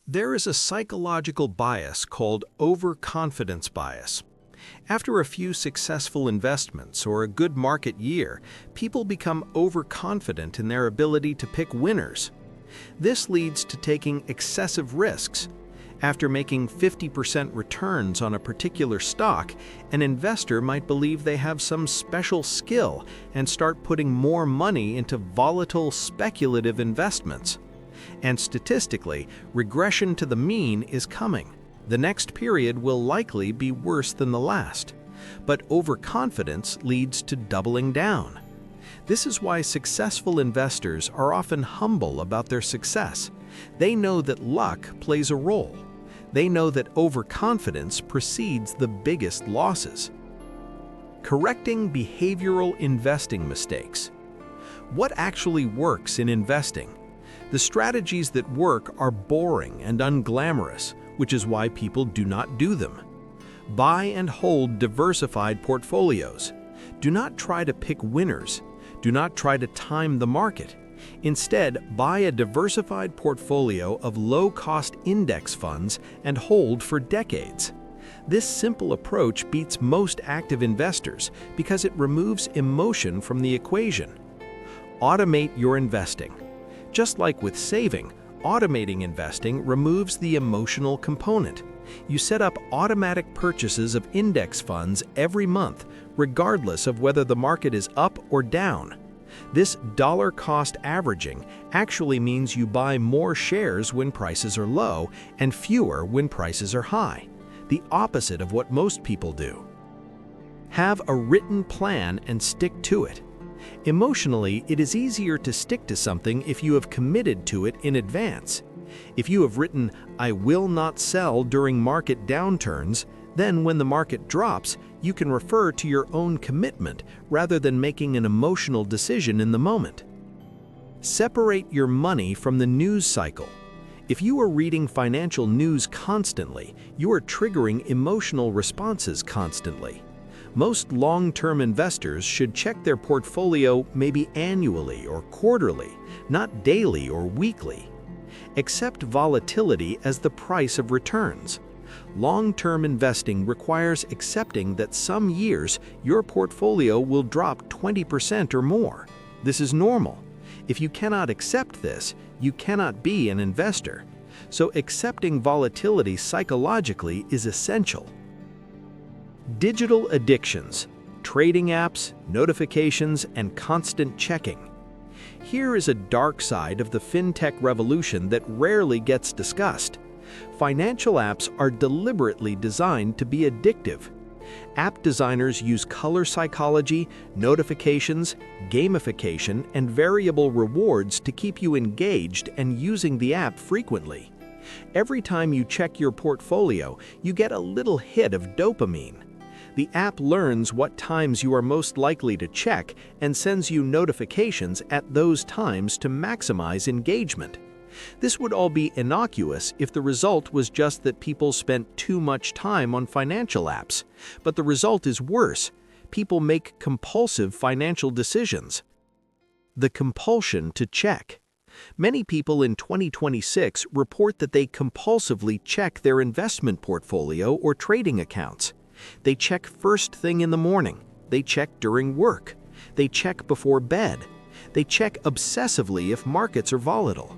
There is a psychological bias called overconfidence bias. After a few successful investments or a good market year, people become overconfident in their ability to pick winners. This leads to taking excessive risks. After making 50% returns on a particular stock, an investor might believe they have some special skill and start putting more money into volatile, speculative investments. And statistically, regression to the mean is coming. The next period will likely be worse than the last. But overconfidence leads to doubling down. This is why successful investors are often humble about their success. They know that luck plays a role. They know that overconfidence precedes the biggest losses. Correcting behavioral investing mistakes. What actually works in investing? The strategies that work are boring and unglamorous, which is why people do not do them. Buy and hold diversified portfolios. Do not try to pick winners. Do not try to time the market. Instead, buy a diversified portfolio of low-cost index funds and hold for decades. This simple approach beats most active investors because it removes emotion from the equation. Automate your investing. Just like with saving, automating investing removes the emotional component. You set up automatic purchases of index funds every month, regardless of whether the market is up or down. This dollar-cost averaging actually means you buy more shares when prices are low and fewer when prices are high, the opposite of what most people do. Have a written plan and stick to it. Emotionally, it is easier to stick to something if you have committed to it in advance. If you have written, "I will not sell during market downturns," then when the market drops, you can refer to your own commitment rather than making an emotional decision in the moment. Separate your money from the news cycle. If you are reading financial news constantly, you are triggering emotional responses constantly. Most long-term investors should check their portfolio maybe annually or quarterly, not daily or weekly. Accept volatility as the price of returns. Long-term investing requires accepting that some years your portfolio will drop 20% or more. This is normal. If you cannot accept this, you cannot be an investor. So accepting volatility psychologically is essential. Digital addictions, trading apps, notifications, and constant checking. Here is a dark side of the fintech revolution that rarely gets discussed. Financial apps are deliberately designed to be addictive. App designers use color psychology, notifications, gamification, and variable rewards to keep you engaged and using the app frequently. Every time you check your portfolio, you get a little hit of dopamine. The app learns what times you are most likely to check and sends you notifications at those times to maximize engagement. This would all be innocuous if the result was just that people spent too much time on financial apps. But the result is worse. People make compulsive financial decisions. The compulsion to check. Many people in 2026 report that they compulsively check their investment portfolio or trading accounts. They check first thing in the morning. They check during work. They check before bed. They check obsessively if markets are volatile.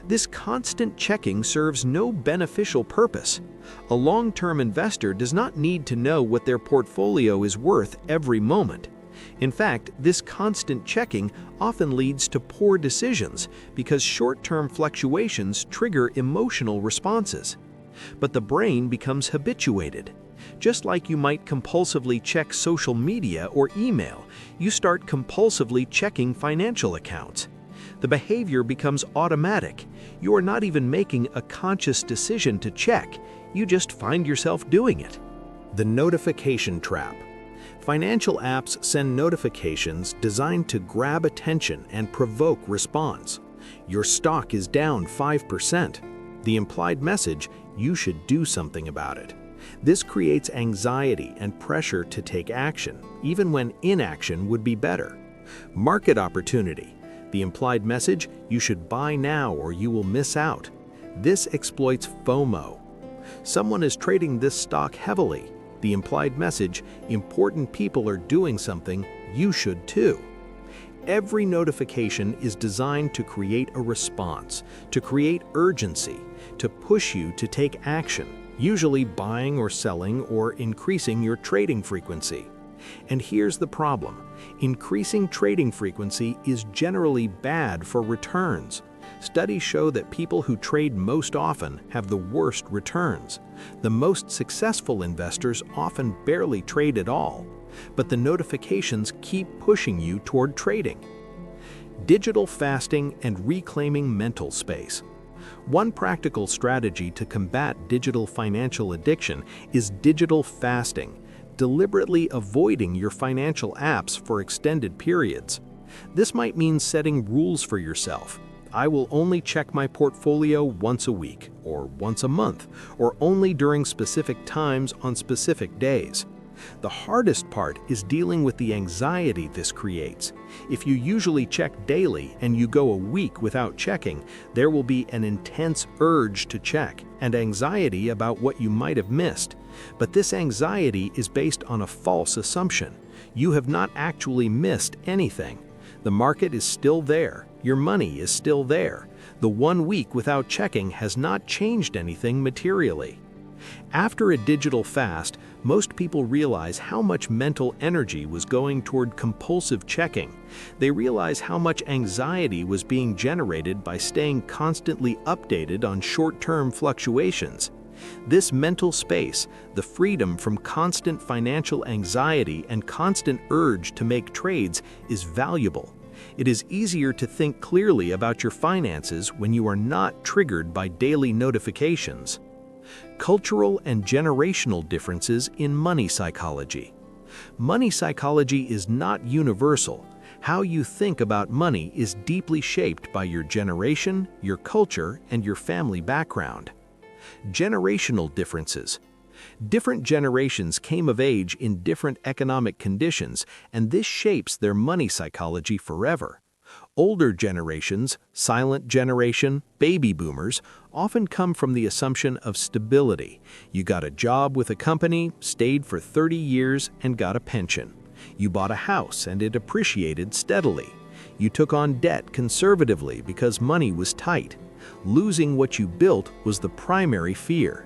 This constant checking serves no beneficial purpose. A long-term investor does not need to know what their portfolio is worth every moment. In fact, this constant checking often leads to poor decisions because short-term fluctuations trigger emotional responses. But the brain becomes habituated. Just like you might compulsively check social media or email, you start compulsively checking financial accounts. The behavior becomes automatic. You are not even making a conscious decision to check. You just find yourself doing it. The notification trap. Financial apps send notifications designed to grab attention and provoke response. Your stock is down 5%. The implied message, you should do something about it. This creates anxiety and pressure to take action, even when inaction would be better. Market opportunity. The implied message, you should buy now or you will miss out. This exploits FOMO. Someone is trading this stock heavily. The implied message, important people are doing something, you should too. Every notification is designed to create a response, to create urgency, to push you to take action, usually buying or selling or increasing your trading frequency. And here's the problem. Increasing trading frequency is generally bad for returns. Studies show that people who trade most often have the worst returns. The most successful investors often barely trade at all, but the notifications keep pushing you toward trading. Digital fasting and reclaiming mental space. One practical strategy to combat digital financial addiction is digital fasting, deliberately avoiding your financial apps for extended periods. This might mean setting rules for yourself. I will only check my portfolio once a week, or once a month, or only during specific times on specific days. The hardest part is dealing with the anxiety this creates. If you usually check daily and you go a week without checking, there will be an intense urge to check and anxiety about what you might have missed. But this anxiety is based on a false assumption. You have not actually missed anything. The market is still there. Your money is still there. The 1 week without checking has not changed anything materially. After a digital fast, most people realize how much mental energy was going toward compulsive checking. They realize how much anxiety was being generated by staying constantly updated on short-term fluctuations. This mental space, the freedom from constant financial anxiety and constant urge to make trades, is valuable. It is easier to think clearly about your finances when you are not triggered by daily notifications. Cultural and generational differences in money psychology. Money psychology is not universal. How you think about money is deeply shaped by your generation, your culture, and your family background. Generational differences. Different generations came of age in different economic conditions, and this shapes their money psychology forever. Older generations, silent generation, baby boomers, often come from the assumption of stability. You got a job with a company, stayed for 30 years, and got a pension. You bought a house and it appreciated steadily. You took on debt conservatively because money was tight. Losing what you built was the primary fear.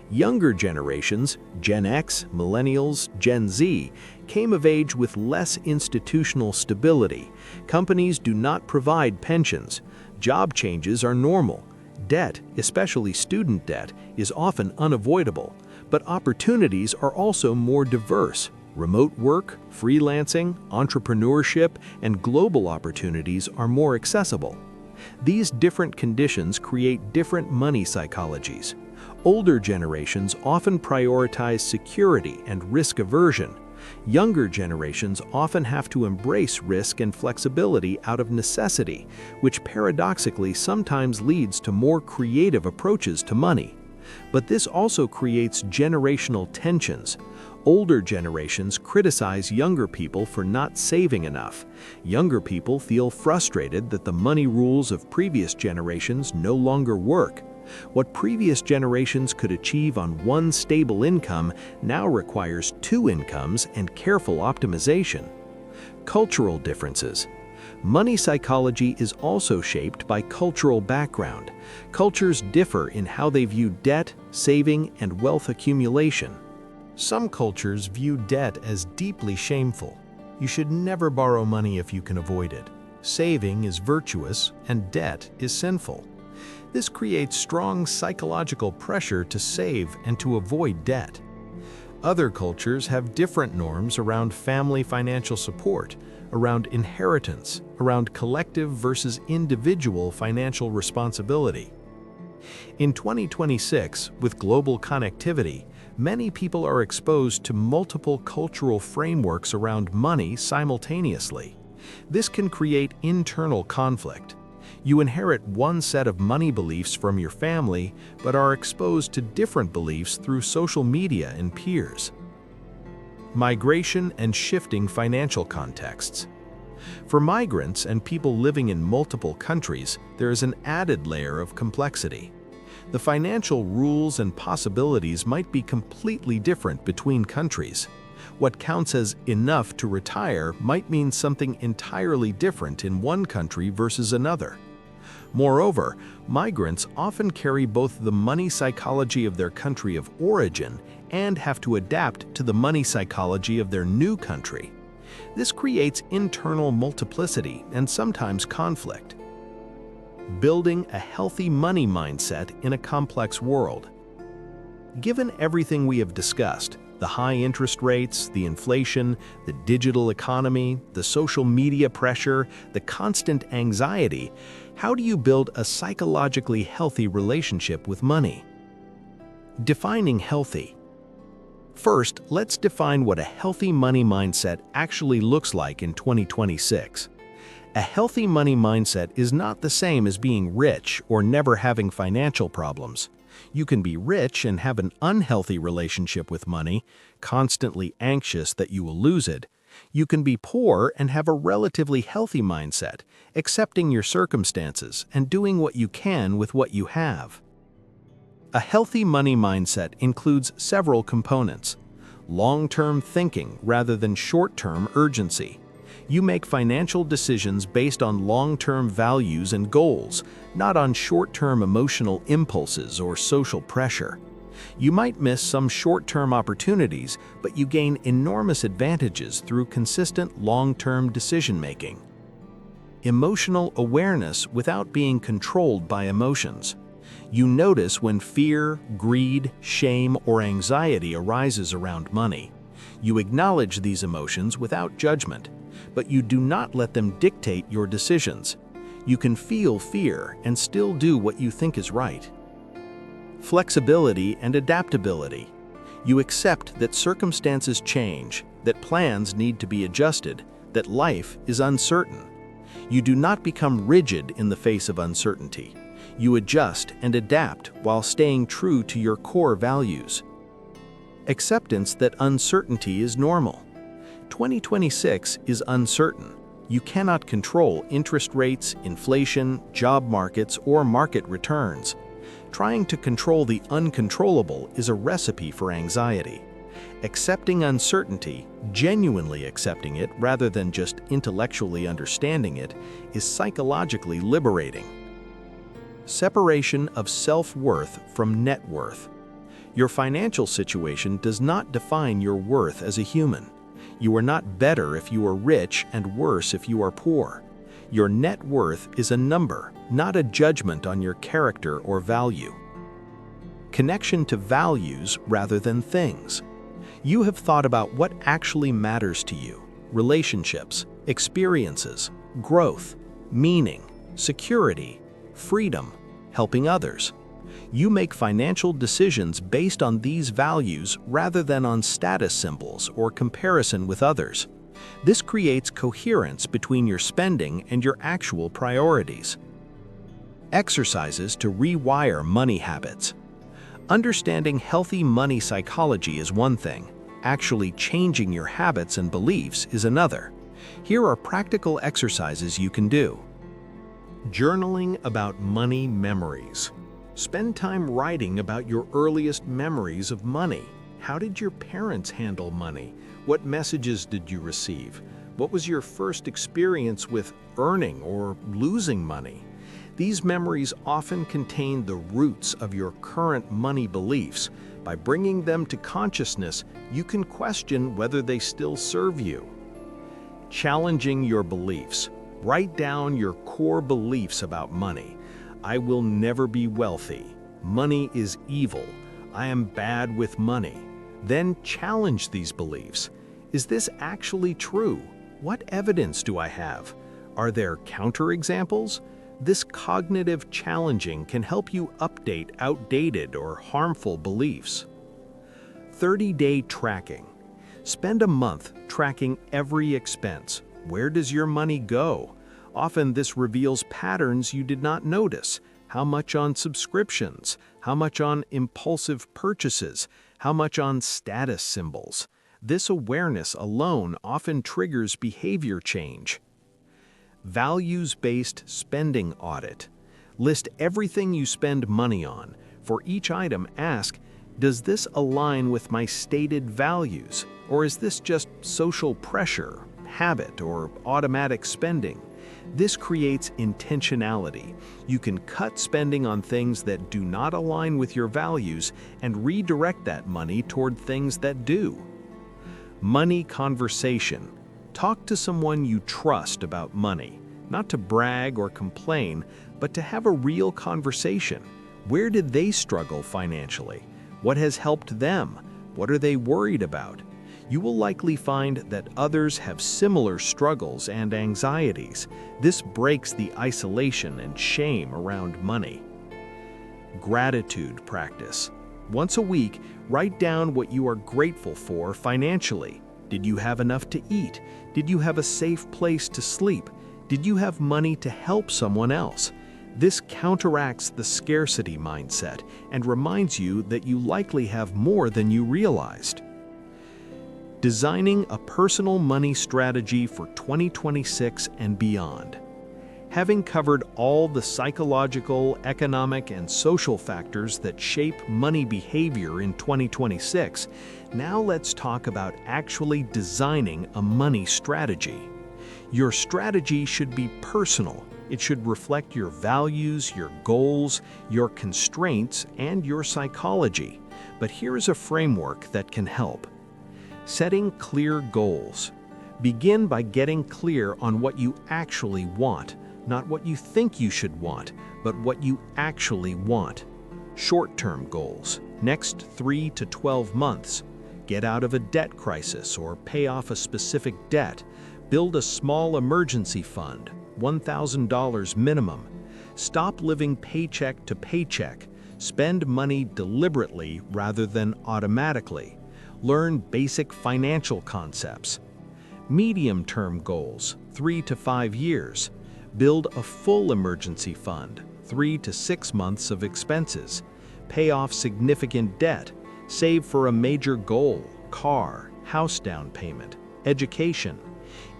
Younger generations, Gen X, Millennials, Gen Z, came of age with less institutional stability. Companies do not provide pensions. Job changes are normal. Debt, especially student debt, is often unavoidable. But opportunities are also more diverse. Remote work, freelancing, entrepreneurship, and global opportunities are more accessible. These different conditions create different money psychologies. Older generations often prioritize security and risk aversion. Younger generations often have to embrace risk and flexibility out of necessity, which paradoxically sometimes leads to more creative approaches to money. But this also creates generational tensions. Older generations criticize younger people for not saving enough. Younger people feel frustrated that the money rules of previous generations no longer work. What previous generations could achieve on one stable income now requires 2 incomes and careful optimization. Cultural differences. Money psychology is also shaped by cultural background. Cultures differ in how they view debt, saving, and wealth accumulation. Some cultures view debt as deeply shameful. You should never borrow money if you can avoid it. Saving is virtuous, and debt is sinful. This creates strong psychological pressure to save and to avoid debt. Other cultures have different norms around family financial support, around inheritance, around collective versus individual financial responsibility. In 2026, with global connectivity, many people are exposed to multiple cultural frameworks around money simultaneously. This can create internal conflict. You inherit one set of money beliefs from your family, but are exposed to different beliefs through social media and peers. Migration and shifting financial contexts. For migrants and people living in multiple countries, there is an added layer of complexity. The financial rules and possibilities might be completely different between countries. What counts as enough to retire might mean something entirely different in one country versus another. Moreover, migrants often carry both the money psychology of their country of origin and have to adapt to the money psychology of their new country. This creates internal multiplicity and sometimes conflict. Building a healthy money mindset in a complex world. Given everything we have discussed, the high interest rates, the inflation, the digital economy, the social media pressure, the constant anxiety, how do you build a psychologically healthy relationship with money? Defining healthy. First, let's define what a healthy money mindset actually looks like in 2026. A healthy money mindset is not the same as being rich or never having financial problems. You can be rich and have an unhealthy relationship with money, constantly anxious that you will lose it. You can be poor and have a relatively healthy mindset, accepting your circumstances and doing what you can with what you have. A healthy money mindset includes several components. Long-term thinking rather than short-term urgency. You make financial decisions based on long-term values and goals, not on short-term emotional impulses or social pressure. You might miss some short-term opportunities, but you gain enormous advantages through consistent long-term decision-making. Emotional awareness without being controlled by emotions. You notice when fear, greed, shame, or anxiety arises around money. You acknowledge these emotions without judgment, but you do not let them dictate your decisions. You can feel fear and still do what you think is right. Flexibility and adaptability. You accept that circumstances change, that plans need to be adjusted, that life is uncertain. You do not become rigid in the face of uncertainty. You adjust and adapt while staying true to your core values. Acceptance that uncertainty is normal. 2026 is uncertain. You cannot control interest rates, inflation, job markets, or market returns. Trying to control the uncontrollable is a recipe for anxiety. Accepting uncertainty, genuinely accepting it rather than just intellectually understanding it, is psychologically liberating. Separation of self-worth from net worth. Your financial situation does not define your worth as a human. You are not better if you are rich and worse if you are poor. Your net worth is a number, not a judgment on your character or value. Connection to values rather than things. You have thought about what actually matters to you: relationships, experiences, growth, meaning, security, freedom, helping others. You make financial decisions based on these values rather than on status symbols or comparison with others. This creates coherence between your spending and your actual priorities. Exercises to rewire money habits. Understanding healthy money psychology is one thing. Actually changing your habits and beliefs is another. Here are practical exercises you can do. Journaling about money memories. Spend time writing about your earliest memories of money. How did your parents handle money? What messages did you receive? What was your first experience with earning or losing money? These memories often contain the roots of your current money beliefs. By bringing them to consciousness, you can question whether they still serve you. Challenging your beliefs. Write down your core beliefs about money. I will never be wealthy. Money is evil. I am bad with money. Then challenge these beliefs. Is this actually true? What evidence do I have? Are there counterexamples? This cognitive challenging can help you update outdated or harmful beliefs. 30-day tracking. Spend a month tracking every expense. Where does your money go? Often this reveals patterns you did not notice. How much on subscriptions? How much on impulsive purchases? How much on status symbols? This awareness alone often triggers behavior change. Values-based spending audit. List everything you spend money on. For each item, ask, does this align with my stated values, or is this just social pressure, habit, or automatic spending? This creates intentionality. You can cut spending on things that do not align with your values and redirect that money toward things that do. Money conversation. Talk to someone you trust about money, not to brag or complain, but to have a real conversation. Where did they struggle financially? What has helped them? What are they worried about? You will likely find that others have similar struggles and anxieties. This breaks the isolation and shame around money. Gratitude practice. Once a week, write down what you are grateful for financially. Did you have enough to eat? Did you have a safe place to sleep? Did you have money to help someone else? This counteracts the scarcity mindset and reminds you that you likely have more than you realized. Designing a personal money strategy for 2026 and beyond. Having covered all the psychological, economic, and social factors that shape money behavior in 2026, now let's talk about actually designing a money strategy. Your strategy should be personal. It should reflect your values, your goals, your constraints, and your psychology. But here's a framework that can help. Setting clear goals. Begin by getting clear on what you actually want, not what you think you should want, but what you actually want. Short-term goals. Next 3 to 12 months. Get out of a debt crisis or pay off a specific debt. Build a small emergency fund, $1,000 minimum. Stop living paycheck to paycheck. Spend money deliberately rather than automatically. Learn basic financial concepts. Medium-term goals, 3 to 5 years. Build a full emergency fund, 3 to 6 months of expenses. Pay off significant debt. Save for a major goal, car, house down payment, education.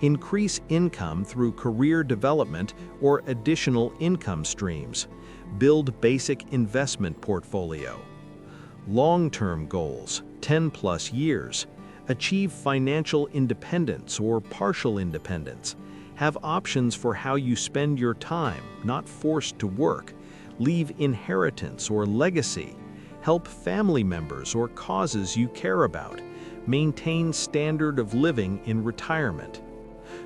Increase income through career development or additional income streams. Build basic investment portfolio. Long-term goals, 10+ years. Achieve financial independence or partial independence. Have options for how you spend your time, not forced to work. Leave inheritance or legacy. Help family members or causes you care about. Maintain standard of living in retirement.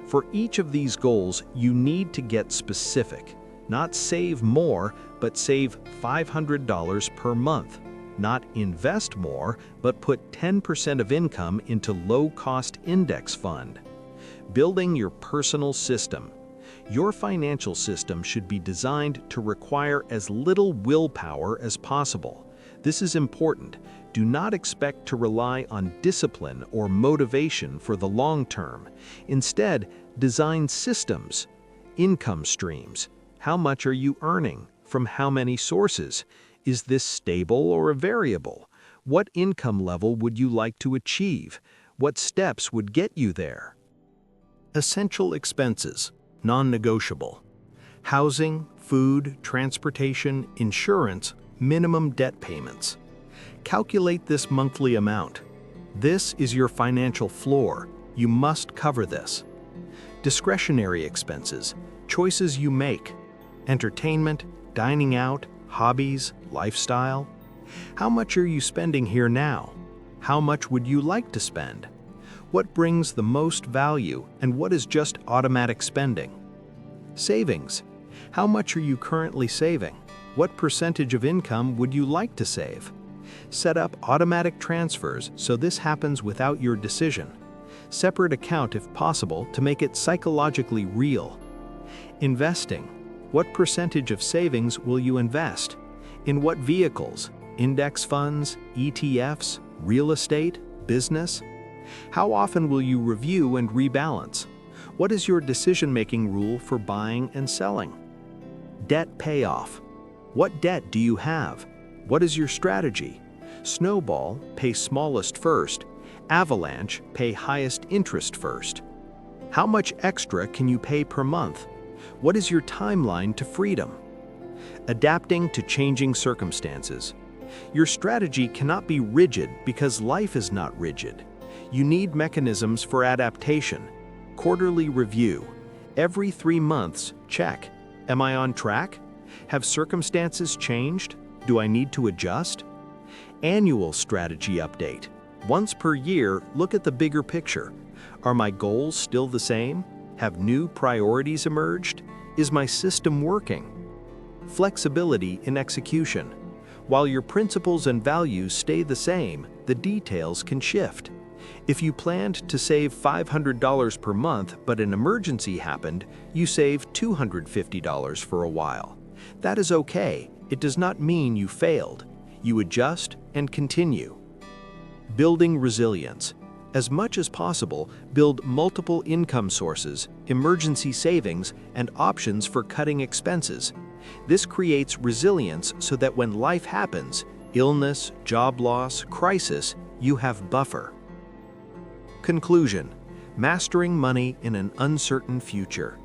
For each of these goals, you need to get specific. Not save more, but save $500 per month. Not invest more, but put 10% of income into low-cost index fund. Building your personal system. Your financial system should be designed to require as little willpower as possible. This is important. Do not expect to rely on discipline or motivation for the long term. Instead, design systems. Income streams. How much are you earning? From how many sources? Is this stable or a variable? What income level would you like to achieve? What steps would get you there? Essential expenses, non-negotiable. Housing, food, transportation, insurance, minimum debt payments. Calculate this monthly amount. This is your financial floor. You must cover this. Discretionary expenses, choices you make. Entertainment, dining out, hobbies, lifestyle. How much are you spending here now? How much would you like to spend? What brings the most value and what is just automatic spending? Savings. How much are you currently saving? What percentage of income would you like to save? Set up automatic transfers so this happens without your decision. Separate account if possible to make it psychologically real. Investing. What percentage of savings will you invest? In what vehicles? Index funds, ETFs, real estate, business? How often will you review and rebalance? What is your decision-making rule for buying and selling? Debt payoff. What debt do you have? What is your strategy? Snowball, pay smallest first. Avalanche, pay highest interest first. How much extra can you pay per month? What is your timeline to freedom? Adapting to changing circumstances. Your strategy cannot be rigid because life is not rigid. You need mechanisms for adaptation. Quarterly review. Every 3 months, check. Am I on track? Have circumstances changed? Do I need to adjust? Annual strategy update. Once per year, look at the bigger picture. Are my goals still the same? Have new priorities emerged? Is my system working? Flexibility in execution. While your principles and values stay the same, the details can shift. If you planned to save $500 per month but an emergency happened, you save $250 for a while. That is okay. It does not mean you failed. You adjust and continue. Building resilience. As much as possible, build multiple income sources, emergency savings, and options for cutting expenses. This creates resilience so that when life happens, illness, job loss, crisis, you have buffer. Conclusion: mastering money in an uncertain future.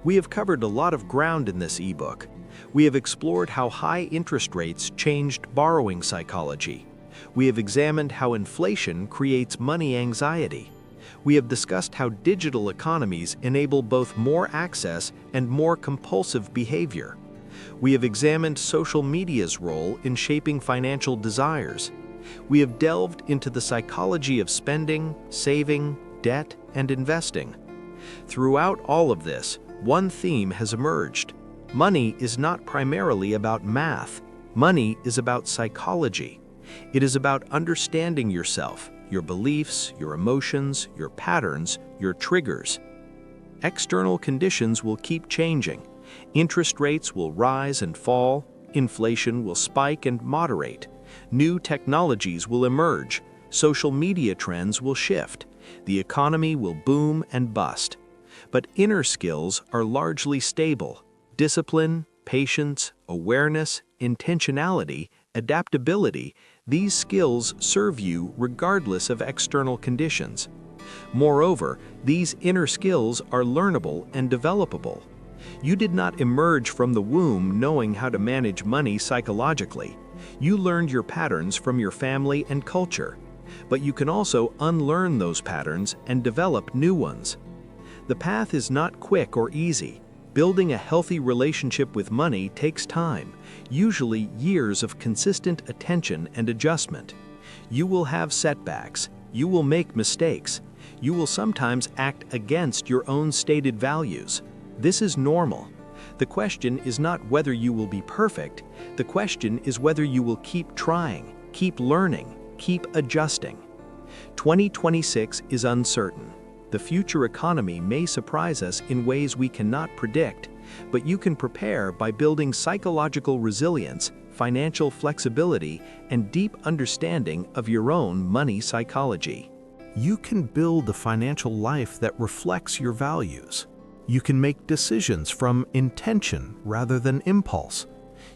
We have covered a lot of ground in this ebook. We have explored how high interest rates changed borrowing psychology. We have examined how inflation creates money anxiety. We have discussed how digital economies enable both more access and more compulsive behavior. We have examined social media's role in shaping financial desires. We have delved into the psychology of spending, saving, debt, and investing. Throughout all of this, one theme has emerged. Money is not primarily about math. Money is about psychology. It is about understanding yourself, your beliefs, your emotions, your patterns, your triggers. External conditions will keep changing. Interest rates will rise and fall. Inflation will spike and moderate. New technologies will emerge. Social media trends will shift. The economy will boom and bust. But inner skills are largely stable. Discipline, patience, awareness, intentionality, adaptability, these skills serve you regardless of external conditions. Moreover, these inner skills are learnable and developable. You did not emerge from the womb knowing how to manage money psychologically. You learned your patterns from your family and culture. But you can also unlearn those patterns and develop new ones. The path is not quick or easy. Building a healthy relationship with money takes time, usually years of consistent attention and adjustment. You will have setbacks. You will make mistakes. You will sometimes act against your own stated values. This is normal. The question is not whether you will be perfect. The question is whether you will keep trying, keep learning, keep adjusting. 2026 is uncertain. The future economy may surprise us in ways we cannot predict, but you can prepare by building psychological resilience, financial flexibility, and deep understanding of your own money psychology. You can build a financial life that reflects your values. You can make decisions from intention rather than impulse.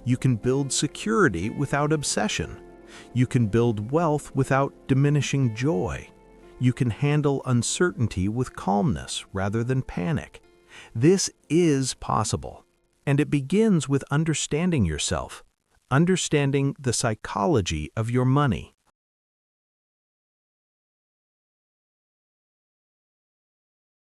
You can build security without obsession. You can build wealth without diminishing joy. You can handle uncertainty with calmness rather than panic. This is possible, and it begins with understanding yourself, understanding the psychology of your money.